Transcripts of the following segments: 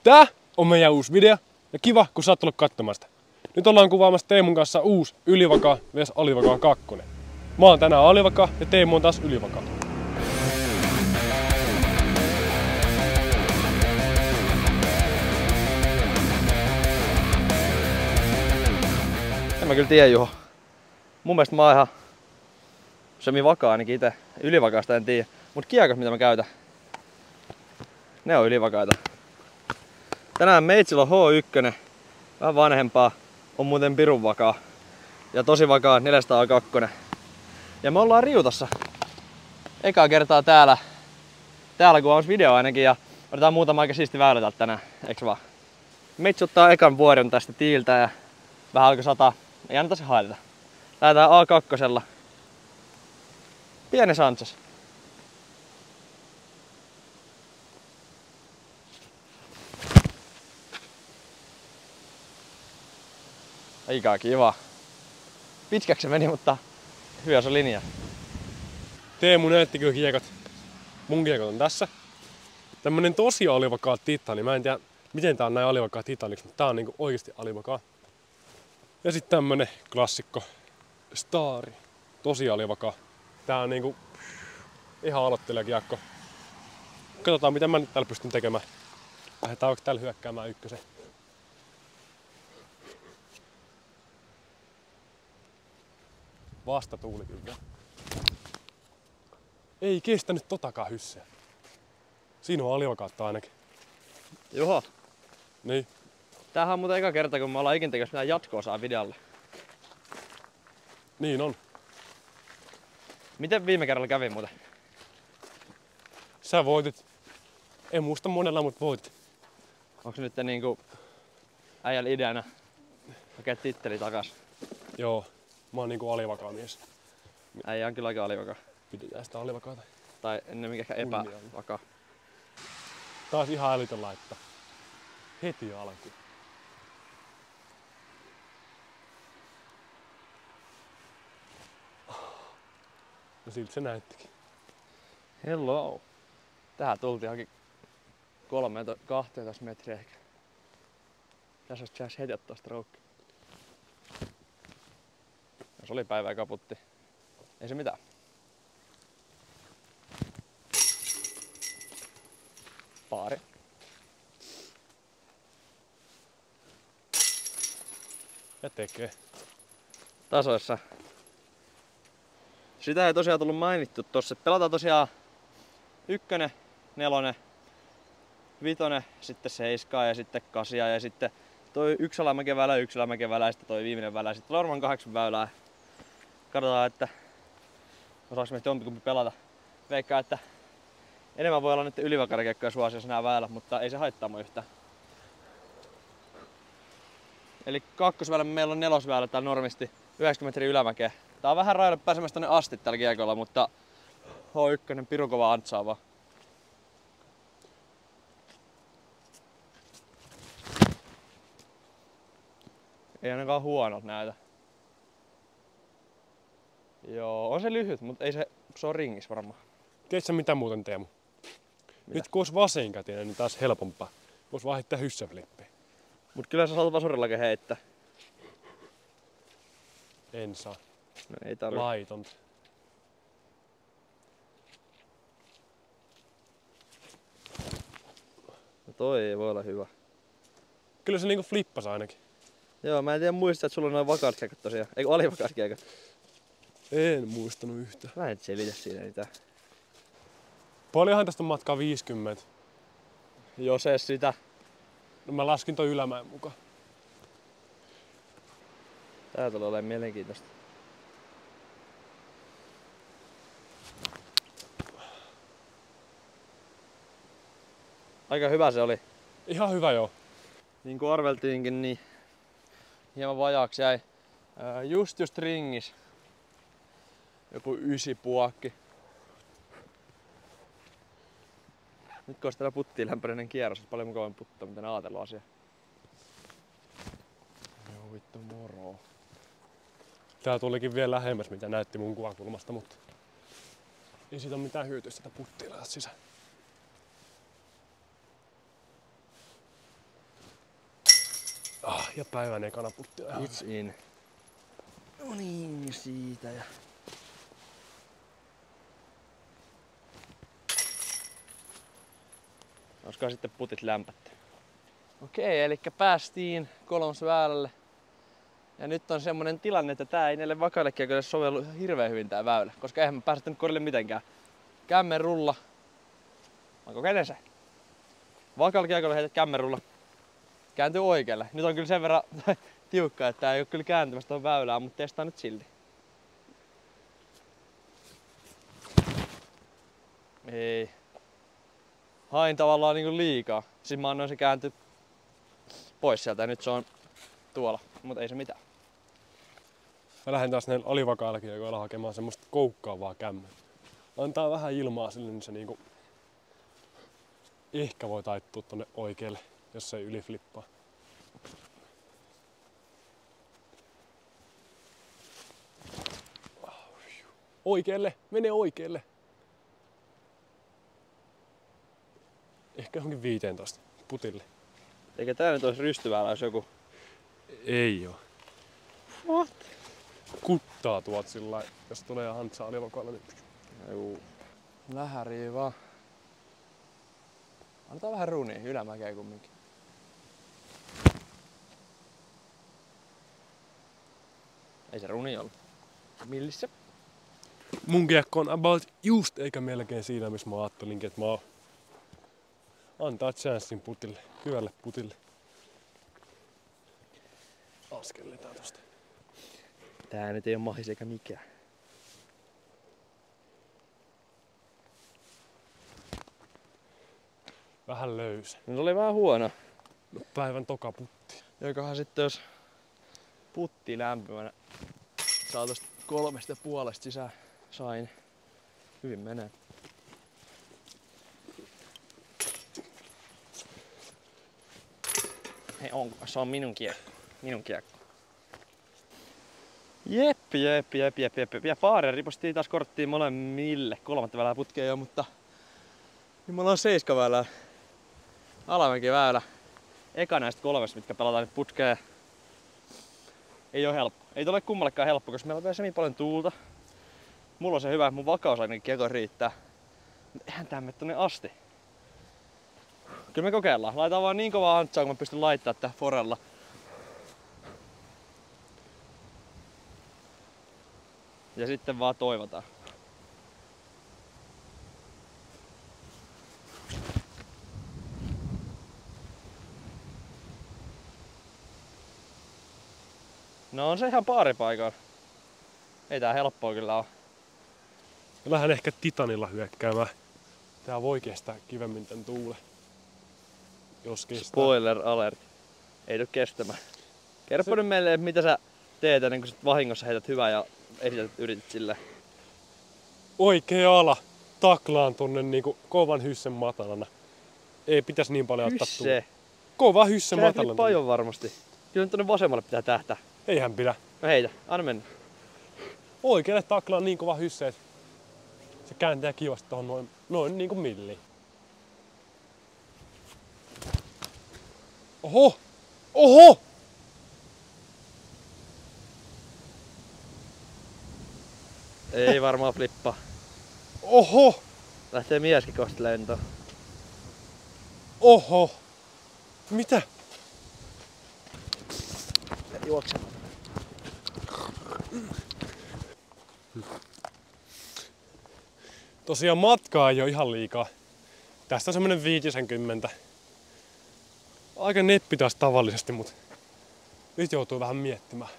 Tää on meidän uusi video ja kiva kun sä oot tullut katsomaan sitä. Nyt ollaan kuvaamassa Teemun kanssa uusi Ylivakaa vs Alivakaa 2. Mä oon tänään Alivakaa ja Teemu on taas Ylivakaa. En mä kyllä tiedä, Juho. Mun mielestä mä oon ihan semi-vakaa ainakin ite. Ylivakaasta en tiedä. Mut kiekot mitä mä käytän, ne on ylivakaita. Tänään meitsillä on H1, vähän vanhempaa, on muuten pirun vakaa. Ja tosi vakaa 402. Ja me ollaan Riutassa ekaa kertaa täällä kun on video ainakin ja otetaan muutama aika siisti väylä täältä tänään, eiks vaan? Meitsi ottaa ekan vuoron tästä tiiltä ja vähän alkoi sataa. Ei anneta se hailta. Lähdetään A2. Pieni Sanchez. Aika kiva. Pitkäksi se meni, mutta hyvä se linja. Teemu näytti kyllä kiekat. Mun kiekot on tässä. Tämmönen tosi alivakaa titani. Mä en tiedä miten tää on näin alivakaa titaniksi, mutta tää on niinku oikeesti alivakaa. Ja sitten tämmönen klassikko Stari. Tosi alivakaa. Tää on niinku ihan aloittelijakiekko. Katsotaan mitä mä nyt täällä pystyn tekemään. Lähdetään vaikka täällä hyökkäämään ykkösen. Vastatuuli kyllä. Ei kestänyt totakaan hysseä. Siinä on alivakautta ainakin. Juho. Niin. Tämähän on muuten eka kerta kun me ollaan ikin tekemässä mitään jatko-osaa videolle. Niin on. Miten viime kerralla kävi muuten? Sä voitit. En muista monella, mutta voitit. Onks nyt niinku äijällä ideana hakea titteli takas? Joo. Mä oon niinku alivakaa mies. Äijä on kyllä aika alivakaa. Pidetään sitä alivakaata. Tai ennemmin ehkä epävakaa. Taas ihan älytön laittaa. Heti alkuun. No siltä se näyttikin. Hello. Tähän tultiin johonkin 12 metriä ehkä. Tässä olisi chance heti ottaa stroke. Jos oli päivää kaputti. Ei se mitään. Paari. Ja tekee. Tasoissa. Sitä ei tosiaan tullut mainittu tossa. Pelataan tosiaan 1, 4, 5, sitten 7 ja sitten 8 ja sitten toi 1 alamäkeväylä, 1 alamäkeväylä ja sitten toi viimeinen väylä. Sitten on varmaan 8 väylää. Katsotaan, että osaaks meistä jompikumpi pelata. Veikkaa, että enemmän voi olla nyt ylivakarikiekkoja suosiossa nämä väylät, mutta ei se haittaa mua yhtään. Eli kakkosväylä meillä on 4. väylä täällä normisti 90 metriä ylämäkeä. Tää on vähän rajalle pääsemässä tonne asti tällä kiekolla, mutta H1 pirun kova antsaa vaan. Ei ainakaan huonolta näytä. Joo, on se lyhyt, mutta ei se on ringis varmaan. Tiedätkö mitä muuten Teemu? Mitä? Nyt kun olisi vasenkätinen, niin taas helpompaa. Vois vaan heittää hyssäflippiä. Mut kyllä sä saat vasurillakin heittää. En saa. No ei tarvi. Laitonta. No toi ei voi olla hyvä. Kyllä se niinku flippasi ainakin. Joo, mä en tiedä muista, että sulla on noin vakaat kiekot tosiaan. Eikö alivakaat kiekot? En muistanut yhtään. Mä en selitä siinä mitään. Paljonhan tästä on matkaa 50. Jos ees sitä. No mä laskin toi ylämäen mukaan. Tää tulee olemaan mielenkiintoista. Aika hyvä se oli. Ihan hyvä joo. Niin kuin arveltiinkin, niin hieman vajaaksi jäi just ringis. Joku 9 puokki. Nyt kun olisi täällä puttiin lämpöinen kierros, olisi paljon mukavampi puttaa, mitä ne ajatellut asiaa. Joo vittu moro. Tää tulikin vielä lähemmäs mitä näytti mun kuvakulmasta, mutta ei siitä ole mitään hyötyä sitä puttia laittaa sisään. Ja päivän ekana putti. It's in. No niin, siitä ja... Olisiko sitten putit lämpätty. Okei, eli päästiin kolmosväylälle. Ja nyt on semmonen tilanne, että tää ei näille vakaille kiekoille sovellu hirveän hyvin tää väylä. Koska eihän mä päästä nyt korille mitenkään. Kämmen rulla. Mä kokeilen se. Vakaille kiekoille heität kämmen rulla. Kääntyy oikealle. Nyt on kyllä sen verran tiukka, että tää ei oo kyllä kääntymässä tuohon väylään, mutta testaa nyt silti. Ei. Hain tavallaan niinku liikaa. Siis mä annoin se kääntyä pois sieltä ja nyt se on tuolla, mutta ei se mitään. Mä lähden taas näillä alivakailla kiekoilla hakemaan semmoista koukkaavaa kämmää. Antaa vähän ilmaa sille, niin se niinku ehkä voi taittua tonne oikealle, jos se ei yliflippaa. Oikealle, mene oikealle. Ehkä johonkin 15 putille. Eikä tää nyt olisi rystyväälä, jos joku... Ei oo. What? Kuttaa tuot sillä jos tulee hantsaa alivakailla, niin... Juu. Lähärii vaan. Annetaan vähän ruunia, ylämäkeä kumminkin. Ei se runi ollut. Millissä? Mun kiekko on about just eikä melkein siinä, missä mä ajattelinkin, että mä oon. Antaa chanssin putille, hyvälle putille. Askelletaan tosta. Tää nyt ei oo mahis eikä mikään. Vähän löysä. No se oli vähän huono. No, päivän toka putti. Jokohan sitten jos putti lämpimänä saa tosta 3,5 sisään sain. Hyvin menee. Hei, se on minun kiekko. Minun kiekko. Jep. Ja Faaren ripostiin taas korttiin molemmille. 3. väylää putkeen jo, mutta niin me ollaan 7 väylää. Alamäki väylä. Eka näistä 3, mitkä pelataan nyt putkeen. Ei oo helppo. Ei tule kummallekaan helppo, koska meillä on vielä semi paljon tuulta. Mulla on se hyvä, mun vakaus ainakin kiekko riittää. Mut eihän tää mene tonne asti. Kyllä me kokeillaan. Laitetaan vaan niin kovaa hantsaa, kun mä pystyn laittamaan tää forella. Ja sitten vaan toivotaan. No on se ihan paaripaikalla. Ei tää helppoa kyllä oo. Lähden ehkä Titanilla hyökkäämään. Tää voi kestää kivemmin tän tuule. Jos kestää. Spoiler alert. Ei tuu kestämään. Kerro nyt meille, mitä sä teet ennen kuin sä vahingossa heität hyvää ja yrität silleen. Oikea ala. Taklaan tonne niinku kovan hyssen matalana. Ei pitäis niin paljon ottaa tuule. Kova hyssen matalana. Paljon varmasti. Kyllä nyt tonne vasemmalle pitää tähtää. Eihän pidä. No heitä, anna mennä. Oikealle taklaan niin kova hysse, että se kääntää kivasti tohon noin niinku milliin. Oho! Oho! Ei varmaan flippaa. Oho! Lähtee mieskin kohti lentoon. Oho! Mitä? Juoksemaan. Tosiaan matkaa ei oo ihan liikaa. Tästä on semmonen 50. Aika neppi taas tavallisesti, mut nyt joutuu vähän miettimään.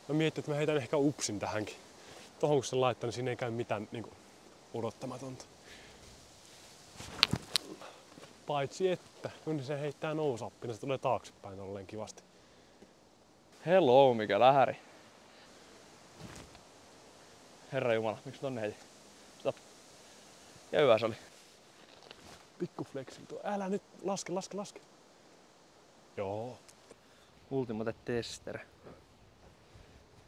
Mä mietin, että mä heitän ehkä upsin tähänkin. Tohon kun sen laittaa, niin siinä ei käy mitään niinku odottamatonta. Paitsi että, kun se heittää nousappina, se tulee taaksepäin tolleen kivasti. Hello, mikä lähäri. Herra Jumala, miksi tonne heitin? Stop. Ja hyvä se oli. Pikku flexi tuo. Älä nyt, laske. Joo. Ultimate tester.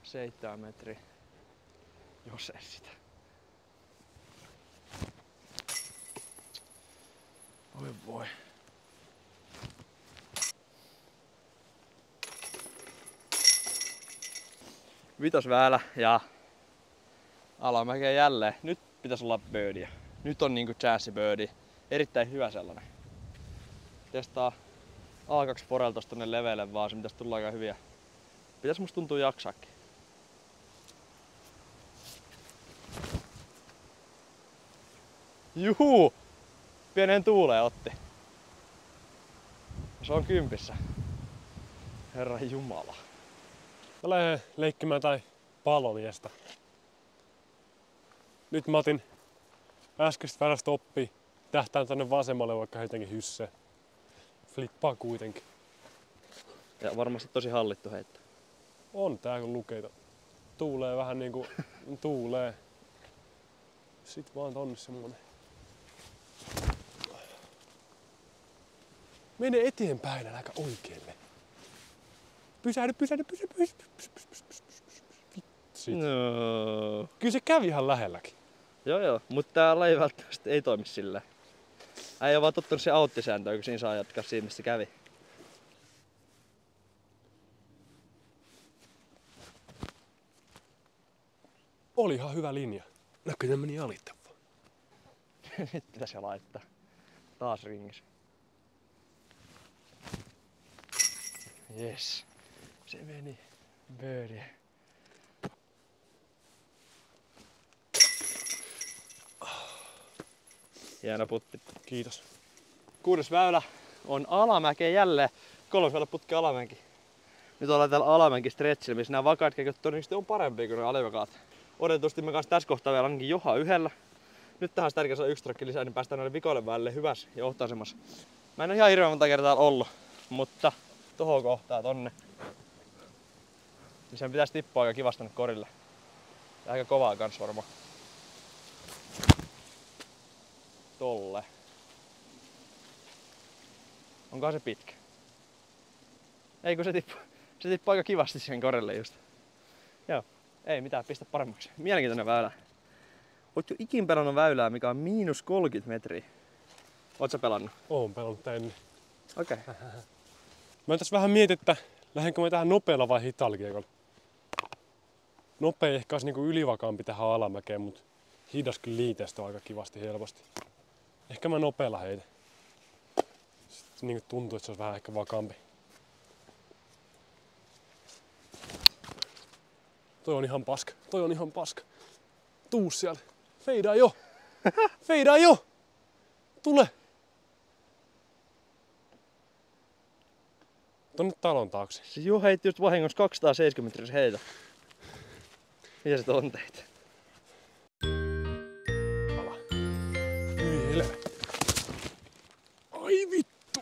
7 metriä. Jos ei sitä. Oi voi. Vitosväylä ja alamäkeä jälleen. Nyt pitäisi olla birdie. Nyt on niinku chanssi birdie. Erittäin hyvä sellainen. Testaa A2 forelta tonne leveelle vaan, se pitäisi tulla aika hyviä. Pitäis musta tuntuu jaksaakin. Juhu! Pienen tuuleen otti. Se on kympissä. Herra Jumala. Mä lähden leikkimään tai palomiestä. Nyt mä otin äskeistä värästä oppia. Tähtään tänne vasemmalle, vaikka heitäkin hyssee. Flippaa kuitenkin. Ja varmasti tosi hallittu heitto. On tää kun lukeita. Tuulee vähän niinku tuulee. Sit vaan tonne semmonen. Mene eteenpäin, äläkä oikealle. Pysähdy. Vitsi. No. Kyllä se kävi ihan lähelläkin. Joo, mutta tää laji välttämättä ei toimi silleen. Ei oo vaan tottunut se auttisääntöön, kun siinä saa jatkaa siinä, missä kävi. Oli ihan hyvä linja. Näköjään meni alittavaa. Nyt pitäisi laittaa. Taas ringissä. Yes. Se meni. Birdie. Hieno putti. Kiitos. 6. väylä on alamäkeä jälleen. 3. väylä putki alamäki. Nyt ollaan täällä alamäki stretchillä, missä nämä vakaat kekot todennäköisesti on parempia kuin ne alivakaat. Odotetusti me kanssa tässä kohtaa vielä ainakin joha yhdellä. Nyt tähän tärkeä saa 1 trokki lisää, niin päästään noille vikoille välille hyvässä johtoasemassa. Mä en ole ihan hirveän monta kertaa ollut, mutta tohon kohtaa tonne. Niin sen pitäisi tippua aika kivasti tonne korille. Ja aika kovaa kans varmaan. Tolle. Onkohan se pitkä? Ei kun se tippuu aika kivasti siihen korille just. Joo. Ei mitään, pistä paremmaksi. Mielenkiintoinen väylä. Oot jo ikin pelannut väylää, mikä on miinus 30 metriä. Oot sä pelannut? Oon pelannut tää ennen. Okei. Mä tässä vähän mietin, että lähdenkö mä tähän nopealla vai hitaalla kiekolla. Nopea ehkä olisi niinku ylivakaampi tähän alamäkeen, mutta hidas kyllä liitestä aika kivasti helposti. Ehkä mä nopealla heitän. Sitten niinku tuntuu, että se olisi vähän ehkä vakaampi. Toi on ihan paska. Tuu siellä. Feidaa jo. Feidaa jo. Tule. Tonne talon taakse. Se Juho heitti just vahingossa 270 metriä heitä. Mitä se on teitä? Ala. Hyi helvetti. Ai vittu.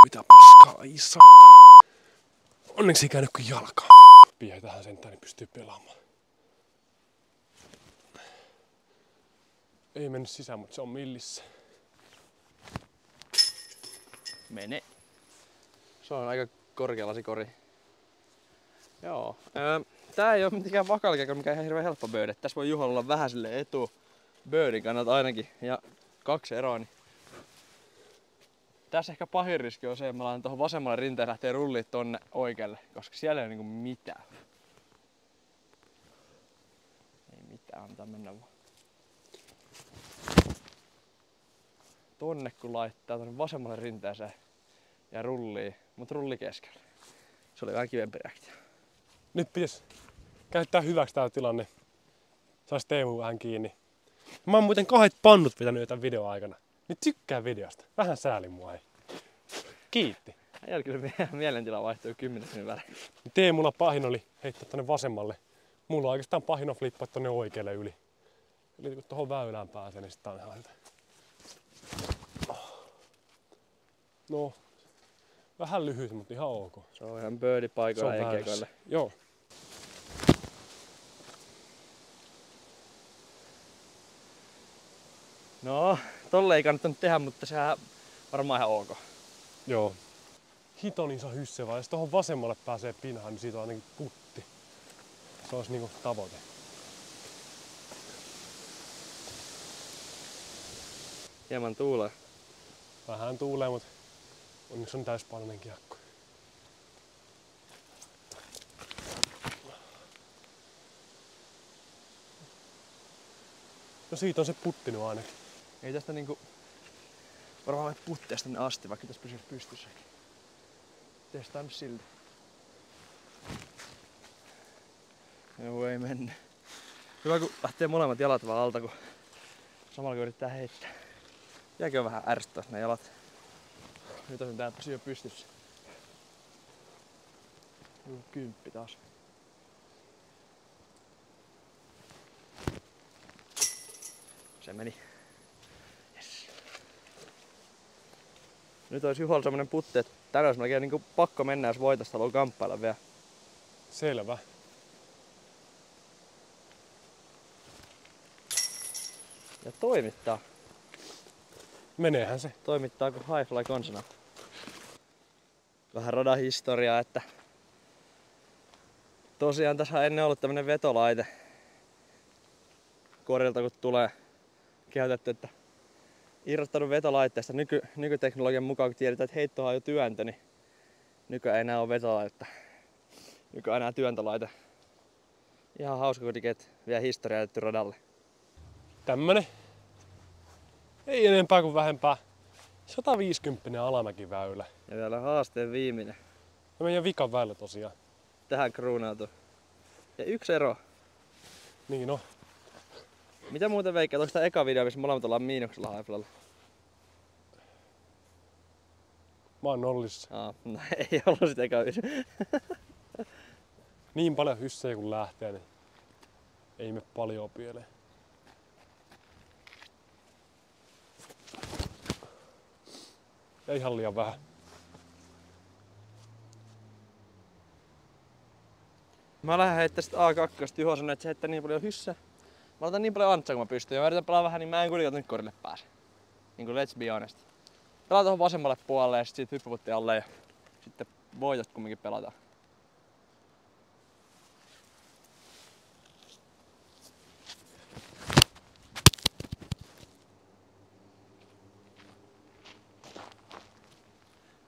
Mitä paskaa, ai saatana. Onneksi ei käynyt kuin jalkaan. Pihä tähän sentään, niin pystyy pelaamaan. Ei mennyt sisään, mutta se on millissä. Mene. Se on aika korkea lasikori. Joo. Tää ei oo mitenkään vakalkeako mikään ihan hirveän helppo bird. Tässä voi Juholla olla vähän silleen etu birdin kannalta ainakin. Ja 2 eroa. Niin. Tässä ehkä pahin riski on se, että mä laitan tuohon vasemmalle rinteen ja lähtee rulliin tonne oikealle. Koska siellä ei ole niinku mitään. Ei mitään, antaa mennä vaan. Tonne kun laittaa tonne vasemmalle rinteeseen ja rullii, mut rulli keskellä. Se oli vähän kivempi reaktio. Nyt pitäisi käyttää hyväksi tää tilanne. Sais Teemu vähän kiinni. Mä oon muuten 2 pannut pitänyt tämän videon aikana. Nyt tykkää videosta. Vähän sääli mua ei. Kiitti. Äijällä kyllä mielentila vaihtuu 10 minuutin välein. Teemulla pahin oli heittää tonne vasemmalle. Mulla on oikeastaan pahin on flippaa tonne oikealle yli. Eli kun tohon väylään pääsee, niin sit tää on ihan hyvä. No, vähän lyhyt, mutta ihan ok. Se on ihan birdie paikoilla ja keikoille. Joo. No, tolle ei kannattanut tehdä, mutta sehän varmaan ihan ok. Joo. Hiton iso hysse, vai jos tohon vasemmalle pääsee pinhaan, niin siitä on ainakin putti. Se olisi niinku tavoite. Hieman tuulee. Vähän tuulee, mutta onneksi on täyspainoinen kiekko. No siitä on se putti nyt ainakin. Ei tästä niinku varmaan mene putteesta tänne asti, vaikka tässä pysyisi pystyssäkin. Testaan nyt silti. Joo, ei mennä. Hyvä kun lähtee molemmat jalat vaan alta, kun samalla kun yrittää heittää. Jääkö vähän ärsyttää ne jalat. Nyt on tää pysyy pystyssä. Joku 10 taas. Se meni. Yes. Nyt olisi Juholla semmonen putti, että tänään olisi melkein niinku pakko mennä, jos voitais haluaa kamppailla vielä. Selvä. Ja toimittaa. Meneehän se. Toimittaa kuin Highfly konsona. Vähän radan historiaa, että tosiaan tässä on ennen ollut tämmönen vetolaite korilta kun tulee käytetty, että irrottanut vetolaitteesta nykyteknologian mukaan, kun tiedetään, että heittohan on jo työntö, niin nykyään ei enää ole vetolaitetta. Nykyään enää työntölaite. Ihan hauska kuitenkin, että vielä historiaa jätetty radalle. Tämmönen. Ei enempää kuin vähempää. 150 alamäkiväylä. Ja vielä haasteen viimeinen. Ja meidän vikan väylä tosiaan. Tähän kruunautu. Ja yksi ero. Niin on. Mitä muuten veikkaat? Onko tää eka video, missä molemmat ollaan miinuksella Highflylla? Mä oon nollissa. No, ei ollut sit eka video. Niin paljon hyssejä kun lähtee, niin ei me paljon pieleen. Ja ihan liian vähän. Mä lähden heittää sit A2. Juho sanoi, että se heittää niin paljon hyssä. Mä otan niin paljon antsaa kun mä pystyn. Ja mä yritän pelaa vähän, niin mä en kuitenkaan nyt korille pääse. Niinku let's be honest. Pelaa tuohon vasemmalle puolelle ja sit siitä hyppyputti alle ja sitten voitosta kumminkin pelataan.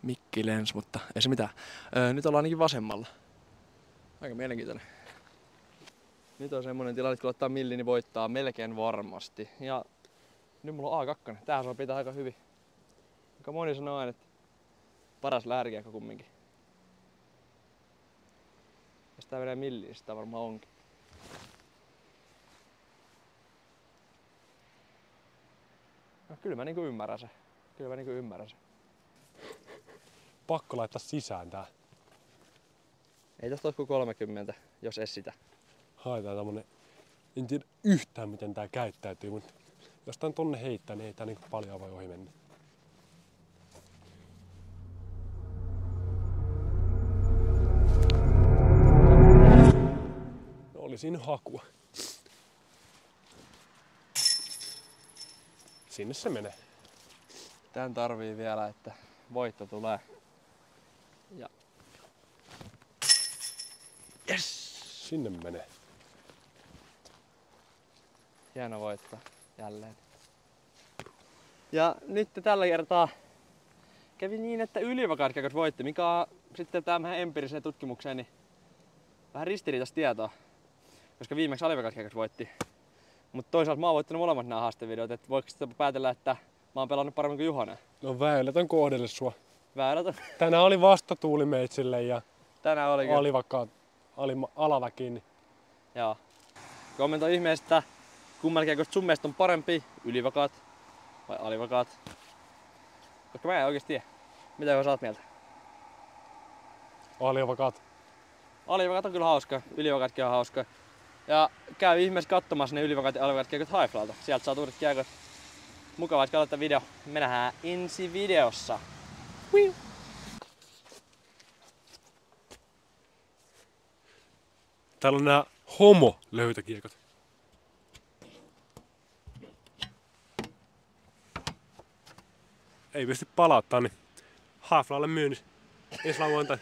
Mikki lens, mutta ei se mitään. Nyt ollaan ainakin vasemmalla. Aika mielenkiintoinen. Nyt on semmonen tilanne, että kun ottaa milli, niin voittaa melkein varmasti. Ja nyt mulla on A2. Tähän saa pitää aika hyvin. Aika moni sanoo aina, että paras lähdekiekko kumminkin. Jos tää menee milliin, niin sitä varmaan onkin. No, kyllä mä niinku ymmärrän se. Pakko laittaa sisään tää. Ei tosta ole kuin 30, jos es sitä. Haetaan tämmönen. En tiedä yhtään miten tää käyttäytyy, mutta jos tän tonne heittää, niin ei tää niinku paljon voi ohi mennä. No oli siinä hakua. Sinne se menee. Tän tarvii vielä, että voitto tulee. Ja yes! Sinne menee. Hieno voitto jälleen. Ja nyt tällä kertaa kävi niin, että ylivakaat kiekot voitti, mikä on sitten tähän empiiriseen tutkimukseen niin vähän ristiriitaista tietoa. Koska viimeksi alivakaat kiekot voitti. Mutta toisaalta mä oon voittanut molemmat nämä haastevideot, että voiko sitten päätellä, että mä oon pelannut paremmin kuin Juhonen? No väylät on kohdelle sua. Väylät on. Tänään oli vastatuuli meitsille ja Tänään oli kyllä. alivakkaat, alaväki. Niin Joo. Kommentoi ihmeessä, että kummalla kiekosta sun mielestä on parempi, ylivakaat vai alivakaat? Koska mä en oikeesti tiedä. Mitä sä oot mieltä? alivakaat. Alivakaat on kyllä hauska, ylivakaatkin on hauska. Ja käy ihmeessä katsomassa ne ylivakaat ja alivakaat kiekot Highflylta. Sieltä saa uudet kiekot. Mukavaa, että katsotaan video. Me nähdään ensi videossa. Hui. Täällä on nää homo-löytökiekot. Ei pysty palauttaa, niin Highflylle myynnissä ensi lauantai.